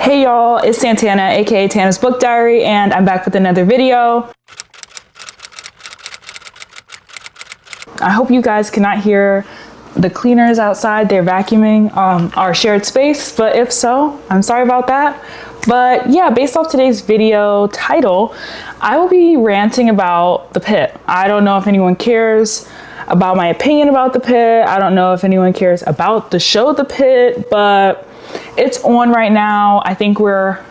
Hey y'all, it's Santana, aka Tana's Book Diary, and I'm back with another video. I hope you guys cannot hear the cleaners outside. They're vacuuming our shared space, but if so, I'm sorry about that. But yeah, based off today's video title, I will be ranting about the Pitt. I don't know if anyone cares about my opinion about the Pitt. I don't know if anyone cares about the show The Pitt, but it's on right now. I think we're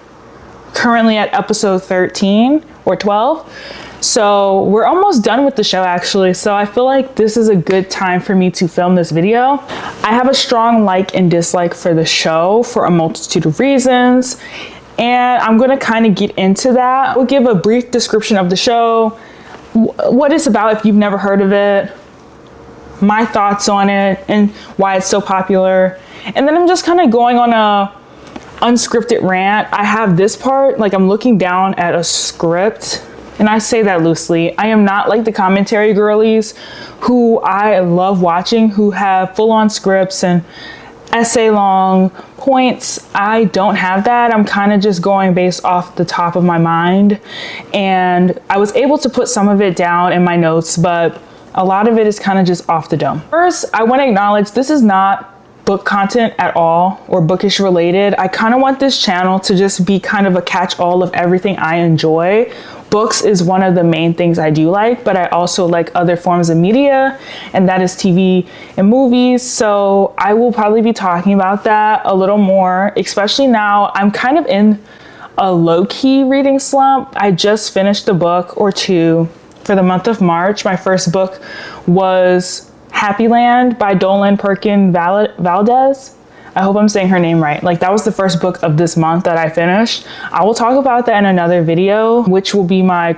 currently at episode 13 or 12. So we're almost done with the show actually. So I feel like this is a good time for me to film this video. I have a strong like and dislike for the show for a multitude of reasons. And I'm gonna kind of get into that. We'll give a brief description of the show, what it's about if you've never heard of it, my thoughts on it and why it's so popular. And then I'm just kind of going on a unscripted rant. I have this part, like I'm looking down at a script, and I say that loosely. I am not like the commentary girlies who I love watching, who have full-on scripts and essay long points. I don't have that. I'm kind of just going based off the top of my mind. And I was able to put some of it down in my notes, but a lot of it is kind of just off the dome. First, I want to acknowledge this is not book content at all or bookish related. I kind of want this channel to just be kind of a catch-all of everything I enjoy. Books is one of the main things I do like, but I also like other forms of media, and that is TV and movies. So I will probably be talking about that a little more, especially now I'm kind of in a low-key reading slump. I just finished a book or two for the month of March. My first book was Happy Land by Dolan Perkin Valdez. I hope I'm saying her name right. Like that was the first book of this month that I finished. I will talk about that in another video, which will be my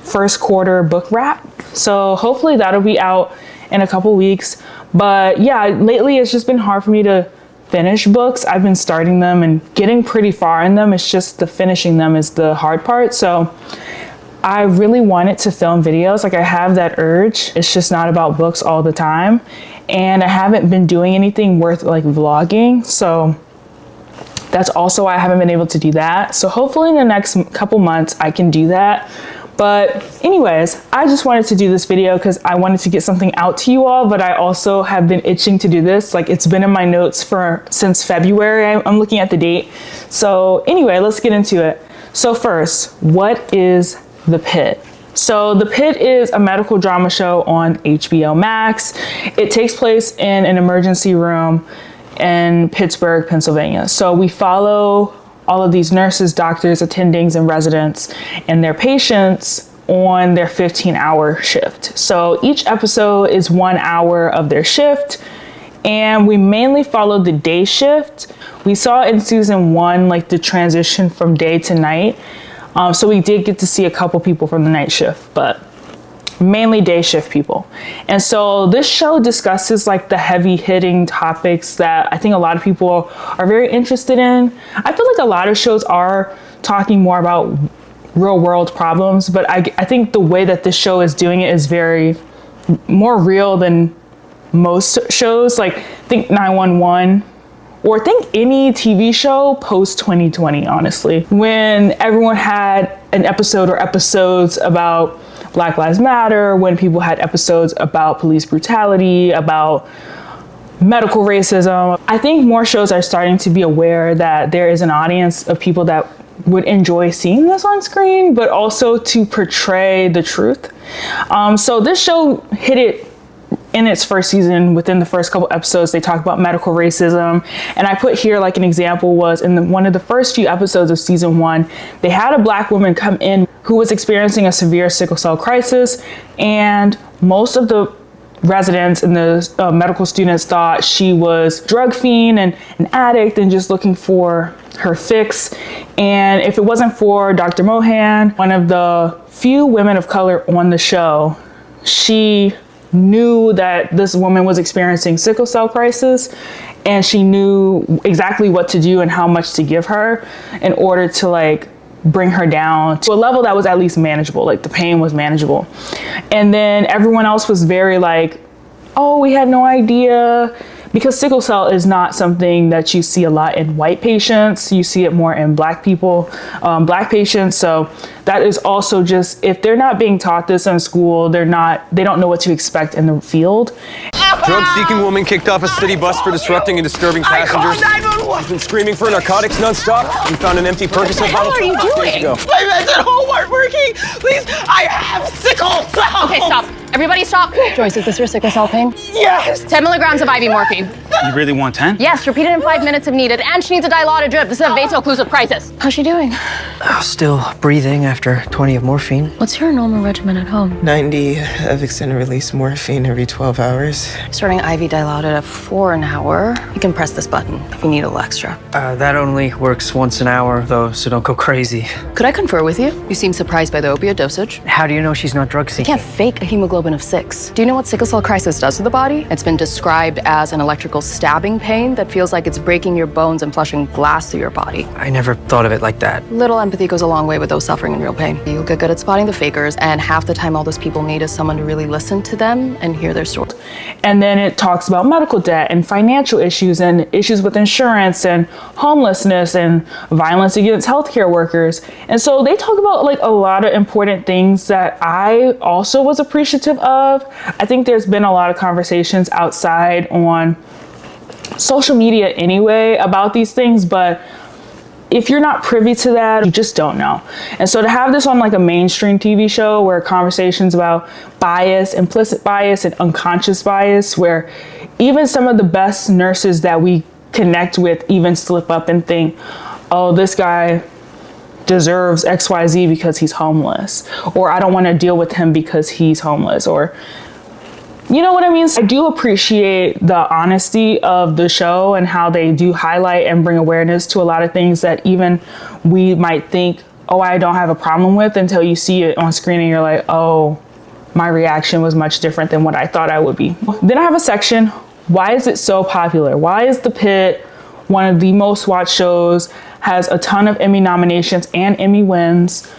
first quarter book wrap. So hopefully that'll be out in a couple weeks. But yeah, lately it's just been hard for me to finish books. I've been starting them and getting pretty far in them. It's just the finishing them is the hard part. So I really wanted to film videos. Like I have that urge. It's just not about books all the time. And I haven't been doing anything worth like vlogging. So that's also why I haven't been able to do that. So hopefully in the next couple months I can do that. But anyways, I just wanted to do this video because I wanted to get something out to you all, but I also have been itching to do this. Like it's been in my notes since February. I'm looking at the date. So anyway, let's get into it. So first, what is The Pitt? So The Pitt is a medical drama show on HBO Max. It takes place in an emergency room in Pittsburgh, Pennsylvania. So we follow all of these nurses, doctors, attendings, and residents and their patients on their 15-hour shift. So each episode is 1 hour of their shift, and we mainly follow the day shift. We saw in season 1 like the transition from day to night. So we did get to see a couple people from the night shift, but mainly day shift people. And so this show discusses like the heavy hitting topics that I think a lot of people are very interested in. I feel like a lot of shows are talking more about real world problems, but I think the way that this show is doing it is very more real than most shows. Like think 911. Or think any TV show post 2020, honestly, when everyone had an episode or episodes about Black Lives Matter, when people had episodes about police brutality, about medical racism. I think more shows are starting to be aware that there is an audience of people that would enjoy seeing this on screen, but also to portray the truth. So this show hit it in its first season. Within the first couple episodes, they talk about medical racism. And I put here like an example was in one of the first few episodes of season 1, they had a Black woman come in who was experiencing a severe sickle cell crisis. And most of the residents and the medical students thought she was drug fiend and an addict and just looking for her fix. And if it wasn't for Dr. Mohan, one of the few women of color on the show, she knew that this woman was experiencing sickle cell crisis, and she knew exactly what to do and how much to give her in order to like bring her down to a level that was at least manageable. Like the pain was manageable. And then everyone else was very like, oh, we had no idea. because sickle cell is not something that you see a lot in white patients. You see it more in black people, black patients. So that is also just, if they're not being taught this in school, they don't know what to expect in the field. Drug-seeking woman kicked off a city bus for disrupting and disturbing passengers. She's been screaming for narcotics nonstop. We found an empty Percocet bottle. What the hell are you doing? My meds at home aren't working. Please, I have sickle cell. Okay, stop. Everybody stop. Joyce, is this your sickle cell pain? Yes. 10 milligrams of IV morphine. You really want 10? Yes, repeat it in 5 minutes if needed. And she needs a dilaudid drip. This is a vaso-occlusive crisis. How's she doing? Still breathing after 20 of morphine. What's your normal regimen at home? 90 of extended release morphine every 12 hours. Starting IV dilaudid at 4 an hour. You can press this button if you need a little extra. That only works once an hour, though, so don't go crazy. Could I confer with you? You seem surprised by the opiate dosage. How do you know she's not drug You seeking? can't fake a hemoglobin of 6. Do you know what sickle cell crisis does to the body? It's been described as an electrical stabbing pain that feels like it's breaking your bones and flushing glass through your body. I never thought of it like that. Little empathy goes a long way with those suffering in real pain. You'll get good at spotting the fakers, and half the time all those people need is someone to really listen to them and hear their story. And then it talks about medical debt and financial issues and issues with insurance and homelessness and violence against healthcare workers. And so they talk about like a lot of important things that I also was appreciative of. I think there's been a lot of conversations outside on social media anyway about these things, but if you're not privy to that, you just don't know. And so to have this on like a mainstream TV show where conversations about bias, implicit bias, and unconscious bias, where even some of the best nurses that we connect with even slip up and think, oh, this guy deserves XYZ because he's homeless, or I don't want to deal with him because he's homeless, or you know what I mean? I do appreciate the honesty of the show and how they do highlight and bring awareness to a lot of things that even we might think, oh, I don't have a problem with, until you see it on screen and you're like, oh, my reaction was much different than what I thought I would be. Then I have a section, why is it so popular? Why is The Pitt one of the most watched shows, has a ton of Emmy nominations and Emmy wins?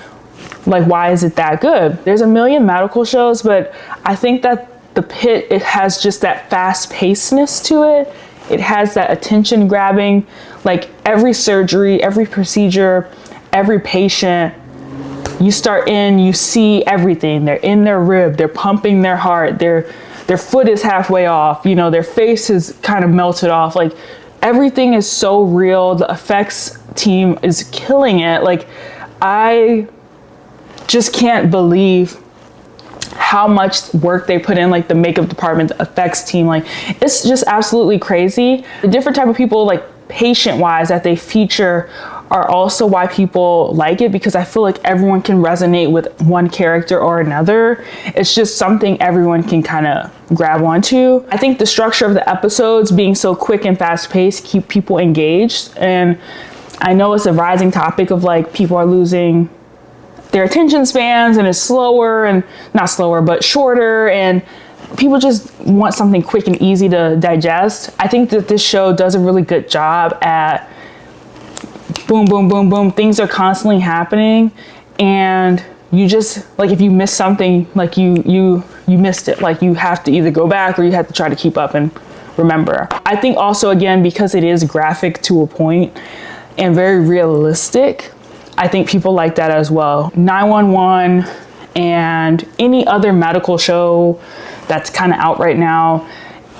Like, why is it that good? There's a million medical shows, but I think that The Pitt, it has just that fast pacedness to it. It has that attention grabbing, like every surgery, every procedure, every patient, you start in, you see everything. They're in their rib, they're pumping their heart, their foot is halfway off, you know, their face is kind of melted off. Like everything is so real. The effects team is killing it. Like I just can't believe how much work they put in, like the makeup department, the effects team, like it's just absolutely crazy. The different type of people, like patient wise, that they feature are also why people like it, because I feel like everyone can resonate with one character or another. It's just something everyone can kind of grab onto. I think the structure of the episodes being so quick and fast paced keep people engaged. And I know it's a rising topic of like people are losing their attention spans and it's slower, and not slower, but shorter, and people just want something quick and easy to digest. I think that this show does a really good job at boom, boom, boom, boom. Things are constantly happening, and you just, like, if you miss something, like you missed it. Like you have to either go back or you have to try to keep up and remember. I think also, again, because it is graphic to a point and very realistic, I think people like that as well. 911 and any other medical show that's kind of out right now,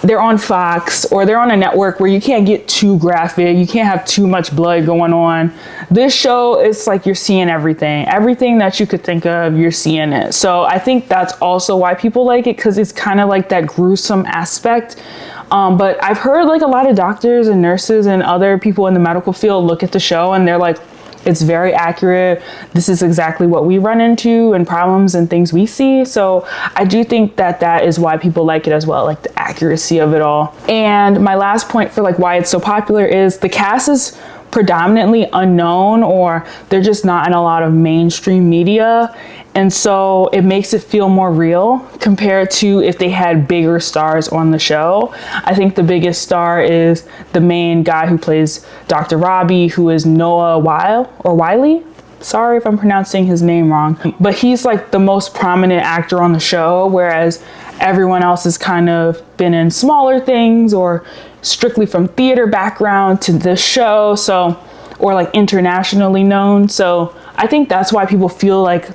they're on Fox or they're on a network where you can't get too graphic, you can't have too much blood going on. This show, it's like you're seeing everything that you could think of, you're seeing it. So I think that's also why people like it, because it's kind of like that gruesome aspect. But I've heard like a lot of doctors and nurses and other people in the medical field look at the show and they're like, it's very accurate. This is exactly what we run into and problems and things we see. So I do think that that is why people like it as well, like the accuracy of it all. And my last point for like why it's so popular is the cast is predominantly unknown, or they're just not in a lot of mainstream media. And so it makes it feel more real compared to if they had bigger stars on the show. I think the biggest star is the main guy who plays Dr. Robbie, who is Noah Wiley. Sorry if I'm pronouncing his name wrong, but he's like the most prominent actor on the show, whereas everyone else has kind of been in smaller things or strictly from theater background to this show, so, or like internationally known. So I think that's why people feel like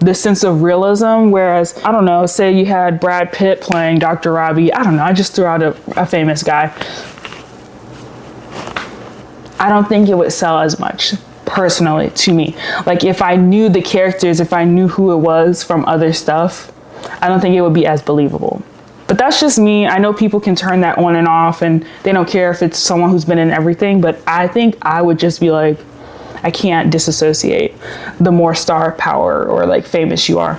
this sense of realism. Whereas, I don't know, say you had Brad Pitt playing Dr. Robbie. I don't know, I just threw out a famous guy. I don't think it would sell as much, personally, to me. Like, if I knew the characters, if I knew who it was from other stuff, I don't think it would be as believable. But that's just me. I know people can turn that on and off and they don't care if it's someone who's been in everything, but I think I would just be like, I can't disassociate the more star power or like famous you are.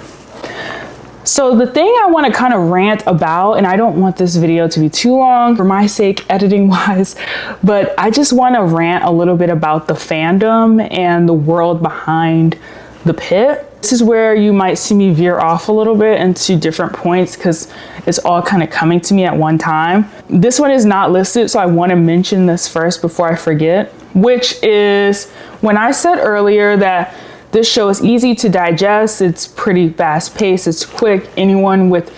So the thing I want to kind of rant about, and I don't want this video to be too long for my sake, editing wise, but I just want to rant a little bit about the fandom and the world behind the pit. This is where you might see me veer off a little bit into different points because it's all kind of coming to me at one time. This one is not listed, so I want to mention this first before I forget, which is when I said earlier that this show is easy to digest, it's pretty fast paced, it's quick. Anyone with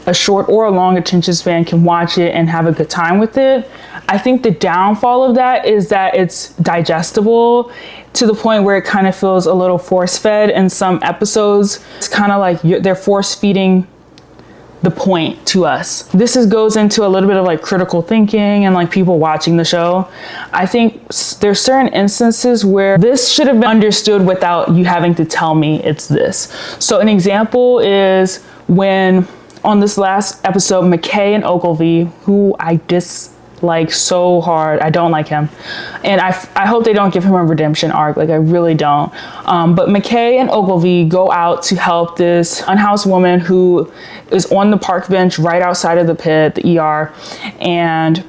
a short or a long attention span can watch it and have a good time with it. I think the downfall of that is that it's digestible to the point where it kind of feels a little force-fed in some episodes. It's kind of like they're force-feeding the point to us. This goes into a little bit of like critical thinking and like people watching the show. I think there's certain instances where this should have been understood without you having to tell me it's this. So an example is when on this last episode, McKay and Ogilvy, who I dislike so hard, I don't like him. And I hope they don't give him a redemption arc, like I really don't. But McKay and Ogilvy go out to help this unhoused woman who is on the park bench right outside of the pit, the ER, and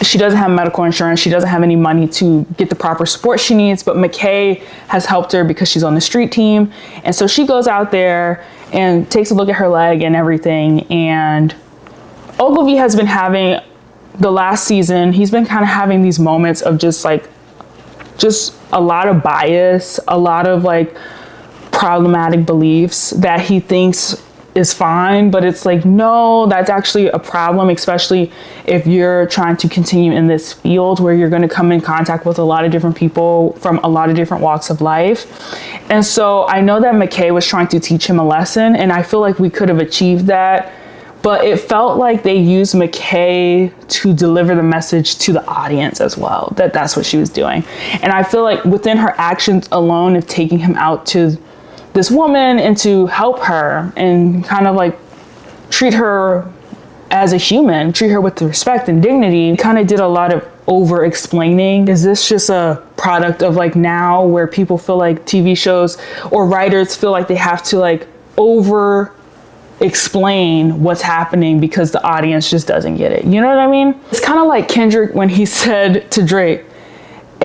she doesn't have medical insurance. She doesn't have any money to get the proper support she needs, but McKay has helped her because she's on the street team. And so she goes out there and takes a look at her leg and everything. And Ogilvy has been having, the last season, he's been kind of having these moments of just a lot of bias, a lot of like problematic beliefs that he thinks is fine, but it's like, no, that's actually a problem, especially if you're trying to continue in this field where you're going to come in contact with a lot of different people from a lot of different walks of life. And so I know that McKay was trying to teach him a lesson, and I feel like we could have achieved that, but it felt like they used McKay to deliver the message to the audience as well, that that's what she was doing. And I feel like within her actions alone of taking him out to this woman and to help her and kind of like treat her as a human, treat her with respect and dignity, kind of did a lot of over explaining. Is this just a product of like now where people feel like TV shows or writers feel like they have to like over explain what's happening because the audience just doesn't get it? You know what I mean? It's kind of like Kendrick when he said to Drake,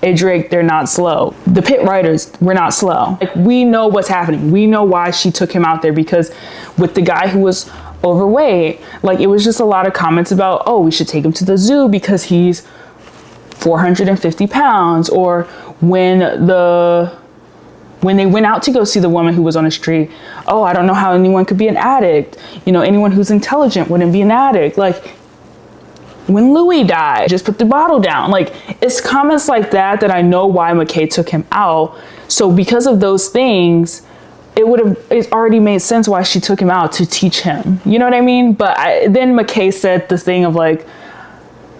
"Hey Drake, they're not slow. The pit writers, we're not slow." Like, we know what's happening. We know why she took him out there, because with the guy who was overweight, like it was just a lot of comments about, oh, we should take him to the zoo because he's 450 pounds. Or when they went out to go see the woman who was on the street, oh, I don't know how anyone could be an addict. You know, anyone who's intelligent wouldn't be an addict. Like, when Louis died, just put the bottle down. Like, it's comments like that that I know why McKay took him out. So because of those things, it already made sense why she took him out, to teach him. You know what I mean? But then McKay said the thing of like,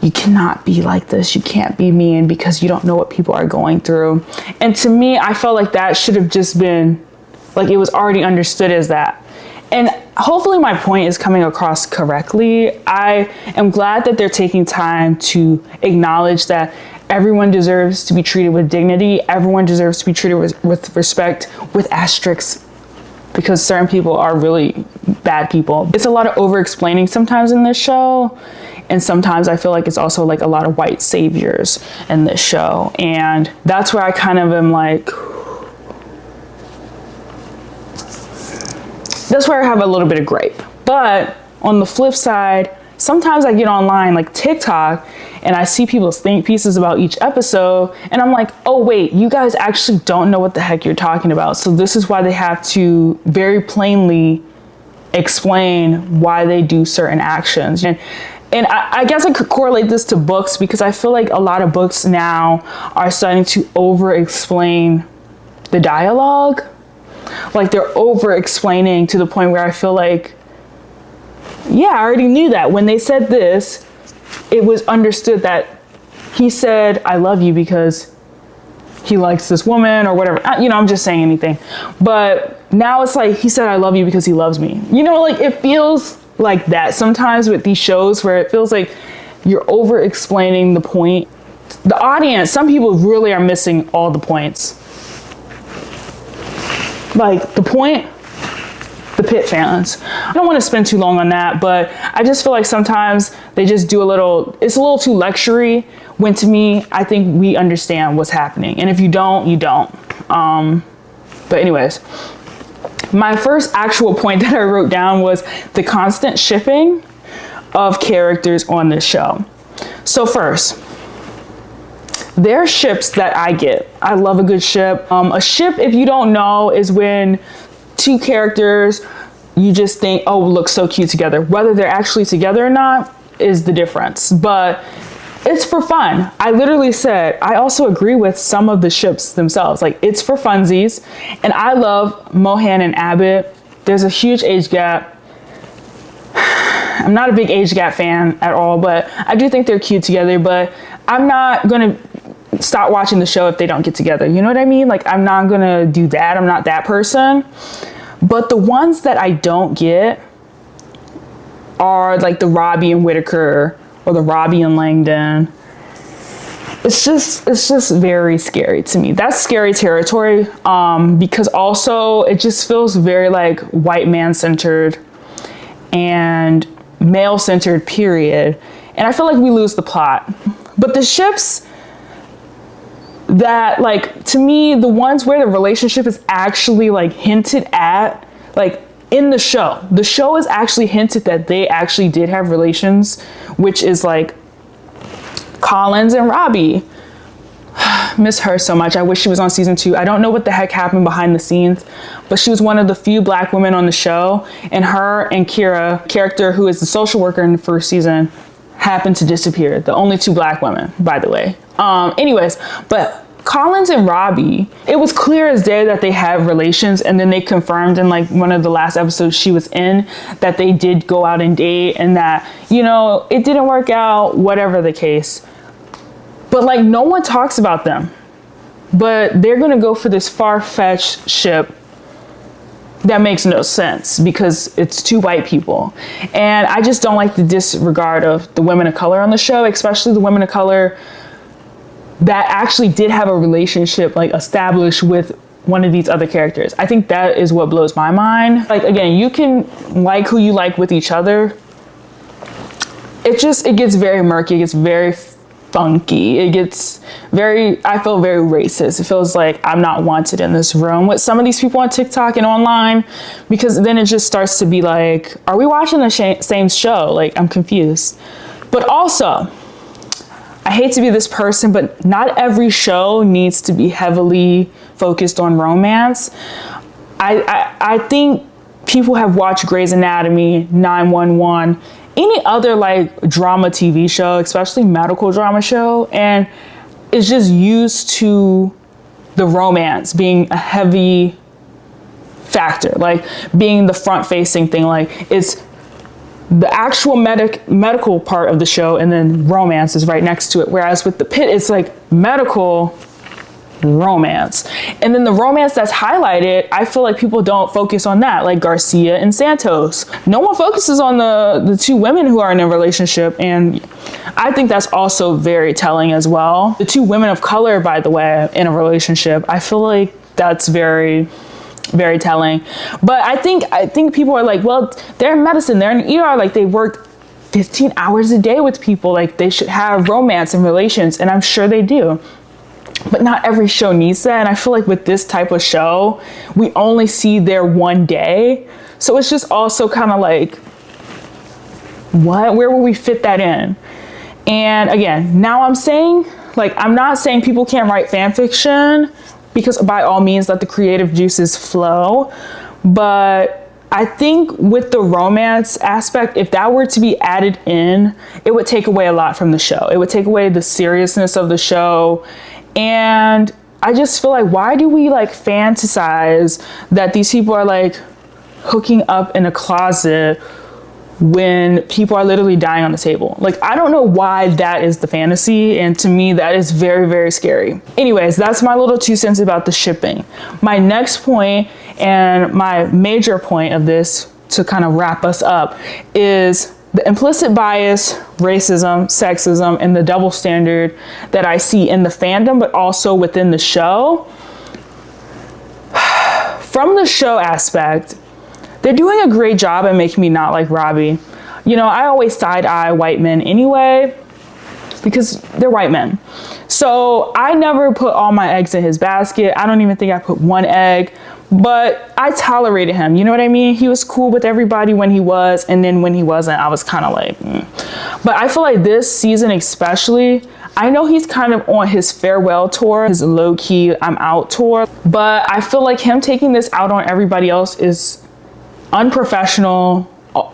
you cannot be like this. You can't be mean because you don't know what people are going through. And to me, I felt like that should have just been, like, it was already understood as that. And hopefully my point is coming across correctly. I am glad that they're taking time to acknowledge that everyone deserves to be treated with dignity. Everyone deserves to be treated with respect, with asterisks, because certain people are really bad people. It's a lot of over-explaining sometimes in this show. And sometimes I feel like it's also like a lot of white saviors in this show. And that's where I kind of am like, that's where I have a little bit of gripe. But on the flip side, sometimes I get online like TikTok and I see people's think pieces about each episode, and I'm like, oh wait, you guys actually don't know what the heck you're talking about. So this is why they have to very plainly explain why they do certain actions. And And I guess I could correlate this to books because I feel like a lot of books now are starting to over-explain the dialogue. Like they're over-explaining to the point where I feel like, yeah, I already knew that. When they said this, it was understood that he said, I love you because he likes this woman or whatever. You know, I'm just saying anything. But now it's like, he said, I love you because he loves me. You know, like it feels like that sometimes with these shows where it feels like you're over explaining the point. The audience, some people really are missing all the points. Like the point, the Pitt fans. I don't want to spend too long on that, but I just feel like sometimes they just do it's a little too lectury, when to me, I think we understand what's happening. And if you don't, you don't. But anyways, my first actual point that I wrote down was the constant shipping of characters on this show. So first, there are ships that I get. I love a good ship. A ship, if you don't know, is when two characters, you just think, oh, look so cute together. Whether they're actually together or not is the difference. But it's for fun. I literally said, I also agree with some of the ships themselves. Like, it's for funsies. And I love Mohan and Abbott. There's a huge age gap. I'm not a big age gap fan at all, but I do think they're cute together. But I'm not going to stop watching the show if they don't get together. You know what I mean? Like, I'm not going to do that. I'm not that person. But the ones that I don't get are like the Robbie and Whitaker or the Robbie and Langdon. It's just very scary to me. That's scary territory, because also it just feels very like white man centered and male centered, period. And I feel like we lose the plot. But the ships that, like, to me, the ones where the relationship is actually like hinted at, like in the show is actually hinted that they actually did have relations, which is like Collins and Robbie. Miss her so much. I wish she was on season 2. I don't know what the heck happened behind the scenes, but she was one of the few black women on the show, and her and Kira, character who is the social worker in the first season, happened to disappear. The only 2 black women, by the way. Anyways, but Collins and Robbie, it was clear as day that they had relations, and then they confirmed in like one of the last episodes she was in that they did go out and date, and that, you know, it didn't work out, whatever the case. But like, no one talks about them. But they're gonna go for this far-fetched ship that makes no sense because it's 2 white people. And I just don't like the disregard of the women of color on the show, especially the women of color that actually did have a relationship like established with one of these other characters. I think that is what blows my mind. Like, again, you can like who you like with each other. It gets very murky. It gets very funky. It gets very, I feel very racist. It feels like I'm not wanted in this room with some of these people on TikTok and online, because then it just starts to be like, are we watching the same show? Like, I'm confused. But also, I hate to be this person, but not every show needs to be heavily focused on romance. I think people have watched Grey's Anatomy, 911, any other like drama TV show, especially medical drama show, and it's just used to the romance being a heavy factor, like being the front facing thing. Like, it's the actual medical part of the show, and then romance is right next to it. Whereas with the Pitt, it's like medical romance. And then the romance that's highlighted, I feel like people don't focus on that, like Garcia and Santos. No one focuses on the 2 women who are in a relationship, and I think that's also very telling as well. The 2 women of color, by the way, in a relationship, I feel like that's very, very telling. But I think people are like, well, they're in medicine, they're in ER, like they work 15 hours a day with people, like they should have romance and relations, and I'm sure they do. But not every show needs that. And I feel like with this type of show, we only see their one day. So it's just also kind of like, what? Where will we fit that in? And again, now I'm saying, like, I'm not saying people can't write fan fiction, because by all means, let the creative juices flow. But I think with the romance aspect, if that were to be added in, it would take away a lot from the show. It would take away the seriousness of the show. And I just feel like, why do we like fantasize that these people are like hooking up in a closet when people are literally dying on the table? Like, I don't know why that is the fantasy. And to me, that is very, very scary. Anyways, that's my little 2 cents about the shipping. My next point, and my major point of this to kind of wrap us up, is the implicit bias, racism, sexism, and the double standard that I see in the fandom, but also within the show. From the show aspect, they're doing a great job at making me not like Robbie. You know, I always side-eye white men anyway, because they're white men. So I never put all my eggs in his basket. I don't even think I put one egg, but I tolerated him. You know what I mean? He was cool with everybody when he was, and then when he wasn't, I was kind of like, But I feel like this season especially, I know he's kind of on his farewell tour, his low-key I'm out tour, but I feel like him taking this out on everybody else is unprofessional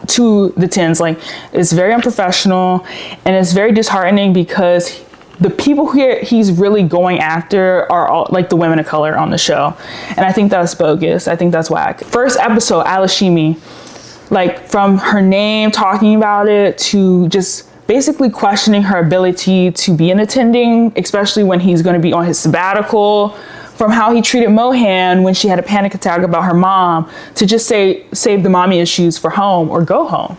to the tens. Like, it's very unprofessional, and it's very disheartening because the people here he's really going after are all like the women of color on the show, and I think that's bogus. I think that's whack. First episode, Alishimi, like from her name, talking about it, to just basically questioning her ability to be an attending, especially when he's going to be on his sabbatical, from how he treated Mohan when she had a panic attack about her mom, to just say, save the mommy issues for home or go home.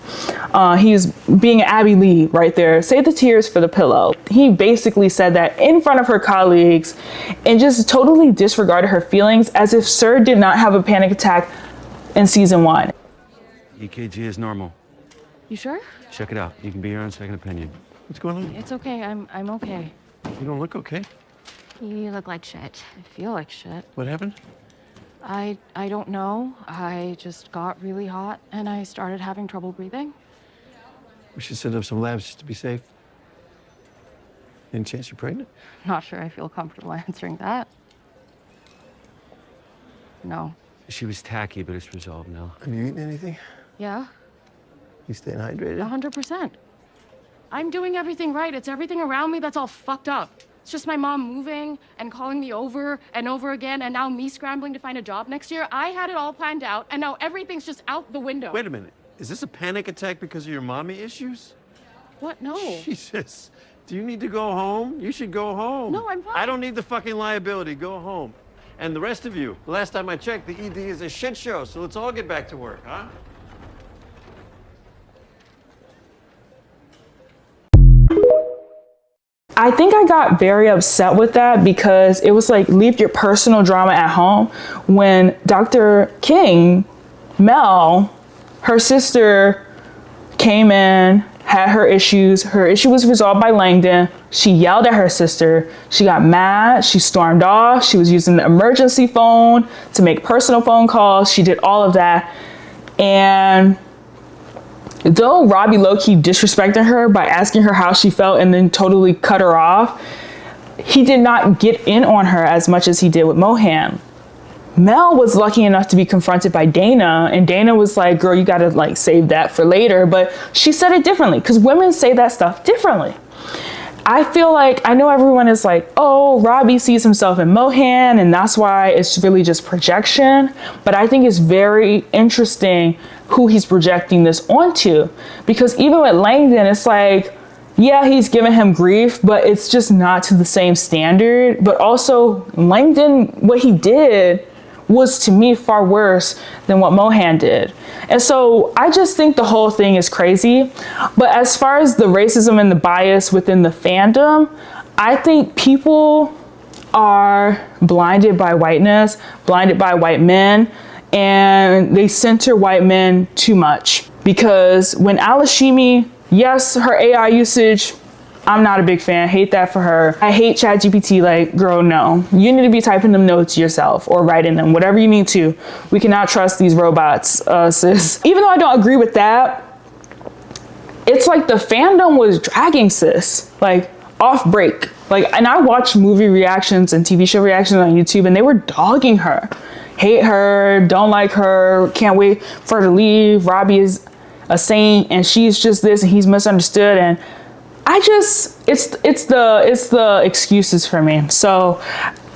He's being Abby Lee right there, save the tears for the pillow. He basically said that in front of her colleagues and just totally disregarded her feelings as if Sir did not have a panic attack in season 1. EKG is normal. You sure? Check it out. You can be your own second opinion. What's going on? It's okay. I'm okay. You don't look okay. You look like shit. I feel like shit. What happened? I don't know. I just got really hot and I started having trouble breathing. We should set up some labs just to be safe. Any chance you're pregnant? Not sure I feel comfortable answering that. No. She was tacky, but it's resolved now. Have you eaten anything? Yeah, You staying hydrated? 100%. I'm doing everything right. It's everything around me that's all fucked up. It's just my mom moving and calling me over and over again, and now me scrambling to find a job next year. I had it all planned out, and now everything's just out the window. Wait a minute. Is this a panic attack because of your mommy issues? What? No. Jesus. Do you need to go home? You should go home. No, I'm fine. I don't need the fucking liability. Go home. And the rest of you, the last time I checked, the ED is a shit show, so let's all get back to work, huh? I think I got very upset with that because it was like, leave your personal drama at home, when Dr. King, Mel, her sister, came in, had her issues. Her issue was resolved by Langdon. She yelled at her sister. She got mad. She stormed off. She was using the emergency phone to make personal phone calls. She did all of that. And though Robbie low-key disrespected her by asking her how she felt and then totally cut her off, he did not get in on her as much as he did with Mohan. Mel was lucky enough to be confronted by Dana, and Dana was like, girl, you gotta like save that for later. But she said it differently, because women say that stuff differently. I feel like, I know everyone is like, oh, Robbie sees himself in Mohan and that's why it's really just projection. But I think it's very interesting who he's projecting this onto, because even with Langdon, it's like, yeah, he's giving him grief, but it's just not to the same standard. But also Langdon, what he did was to me far worse than what Mohan did. And so I just think the whole thing is crazy. But as far as the racism and the bias within the fandom, I think people are blinded by whiteness, blinded by white men, and they center white men too much. Because when Alishimi, yes, her AI usage, I'm not a big fan. Hate that for her. I hate ChatGPT. Like, girl, no. You need to be typing them notes yourself or writing them, whatever you need to. We cannot trust these robots, sis. Even though I don't agree with that, it's like the fandom was dragging sis, like off break. Like, and I watched movie reactions and TV show reactions on YouTube, and they were dogging her, hate her, don't like her, can't wait for her to leave. Robbie is a saint and she's just this and he's misunderstood. And I just, it's the excuses for me. So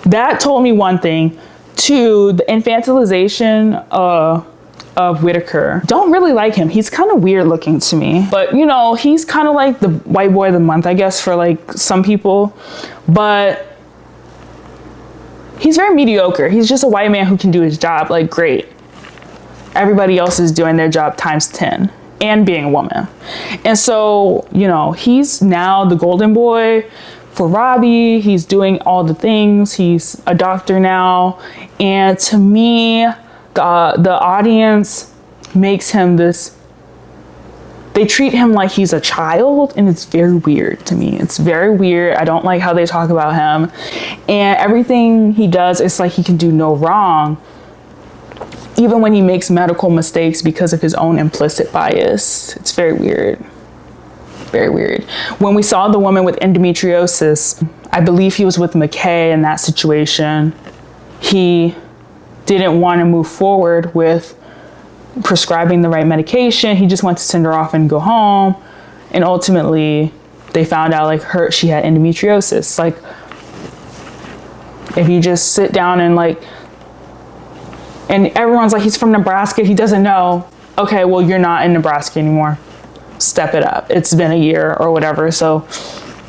that told me one thing. Two, the infantilization of Whitaker. Don't really like him. He's kind of weird looking to me. But you know, he's kind of like the white boy of the month, I guess, for like some people. But he's very mediocre. He's just a white man who can do his job like great. Everybody else is doing their job times 10 and being a woman. And so, you know, he's now the golden boy for Robbie. He's doing all the things. He's a doctor now. And to me, the audience makes him this, they treat him like he's a child, and it's very weird to me. It's very weird. I don't like how they talk about him. And everything he does, it's like he can do no wrong, even when he makes medical mistakes because of his own implicit bias. It's very weird. Very weird. When we saw the woman with endometriosis, I believe he was with McKay in that situation. He didn't want to move forward with prescribing the right medication. He just wanted to send her off and go home. And ultimately, they found out like she had endometriosis. Like, if you just sit down and like, and everyone's like, he's from Nebraska, he doesn't know. Okay, well, you're not in Nebraska anymore. Step it up. It's been a year or whatever. So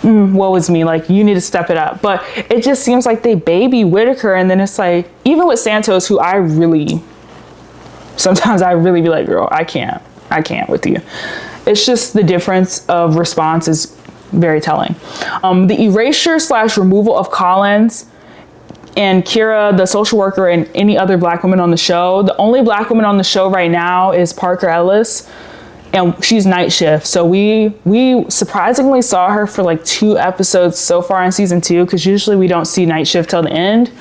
woe is me, like you need to step it up. But it just seems like they baby Whitaker, and then it's like, even with Santos, who sometimes I really be like, girl, I can't with you. It's just the difference of response is very telling. The erasure / removal of Collins and Kira, the social worker, and any other black woman on the show. The only black woman on the show right now is Parker Ellis, and she's night shift. So we surprisingly saw her for like 2 episodes so far in season 2, because usually we don't see night shift till the end.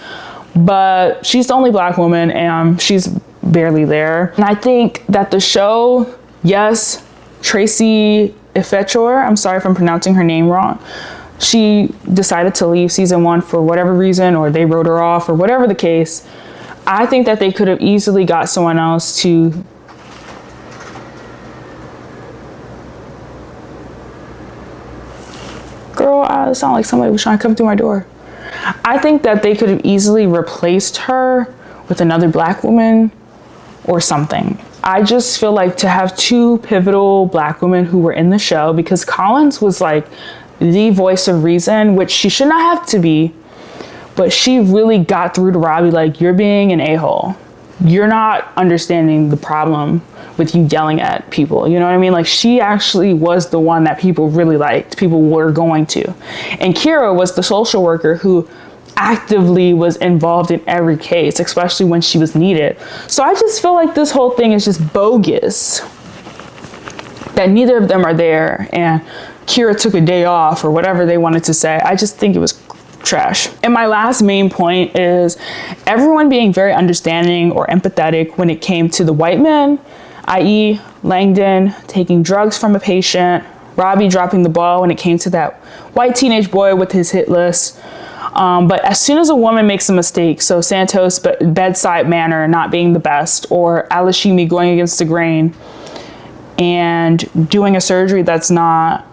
But she's the only black woman, and she's barely there. And I think that the show, yes, Tracy Ifechor, I'm sorry if I'm pronouncing her name wrong, she decided to leave season 1 for whatever reason, or they wrote her off, or whatever the case. I think that they could have easily got someone else to it sounded like somebody was trying to come through my door. I think that they could have easily replaced her with another black woman or something. I just feel like to have 2 pivotal black women who were in the show, because Collins was like the voice of reason, which she should not have to be, but she really got through to Robbie, like, you're being an a-hole. You're not understanding the problem with you yelling at people. You know what I mean? Like, she actually was the one that people really liked. People were going to. And Kira was the social worker who actively was involved in every case, especially when she was needed. So I just feel like this whole thing is just bogus, that neither of them are there, and Kira took a day off or whatever they wanted to say. I just think it was trash. And my last main point is everyone being very understanding or empathetic when it came to the white men, i.e. Langdon taking drugs from a patient, Robbie dropping the ball when it came to that white teenage boy with his hit list. But as soon as a woman makes a mistake, so Santos' bedside manner not being the best, or Alishimi going against the grain and doing a surgery that's not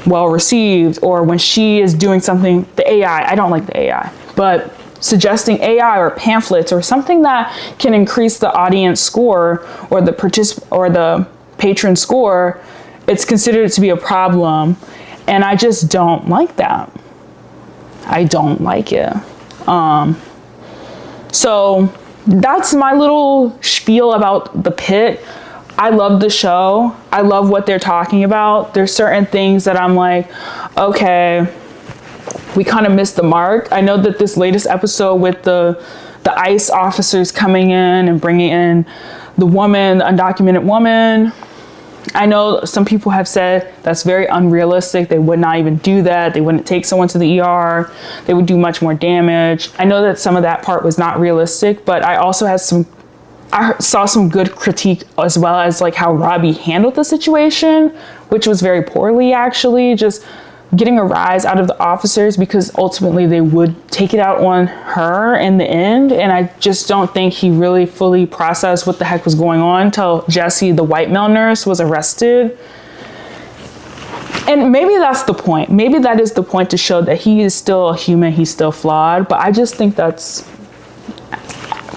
well received, or when she is doing something, the AI, I don't like the AI, but suggesting AI or pamphlets or something that can increase the audience score or the patron score, it's considered to be a problem. And I just don't like that. I don't like it. So that's my little spiel about the Pitt. I love the show. I love what they're talking about. There's certain things that I'm like, okay, we kind of missed the mark. I know that this latest episode with the ICE officers coming in and bringing in the woman, the undocumented woman, I know some people have said that's very unrealistic. They would not even do that. They wouldn't take someone to the ER. They would do much more damage. I know that some of that part was not realistic, but I also saw some good critique, as well as like how Robbie handled the situation, which was very poorly, actually. Just getting a rise out of the officers because ultimately they would take it out on her in the end. And I just don't think he really fully processed what the heck was going on until Jessie, the white male nurse, was arrested. And maybe that's the point. Maybe that is the point, to show that he is still a human, he's still flawed. But I just think that's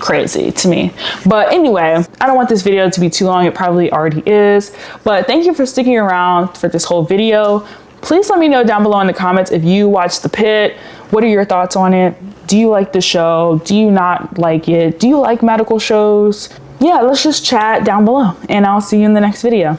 crazy to me. But anyway, I don't want this video to be too long. It probably already is. But thank you for sticking around for this whole video. Please let me know down below in the comments if you watched The Pitt. What are your thoughts on it? Do you like the show? Do you not like it? Do you like medical shows? Yeah, let's just chat down below, and I'll see you in the next video.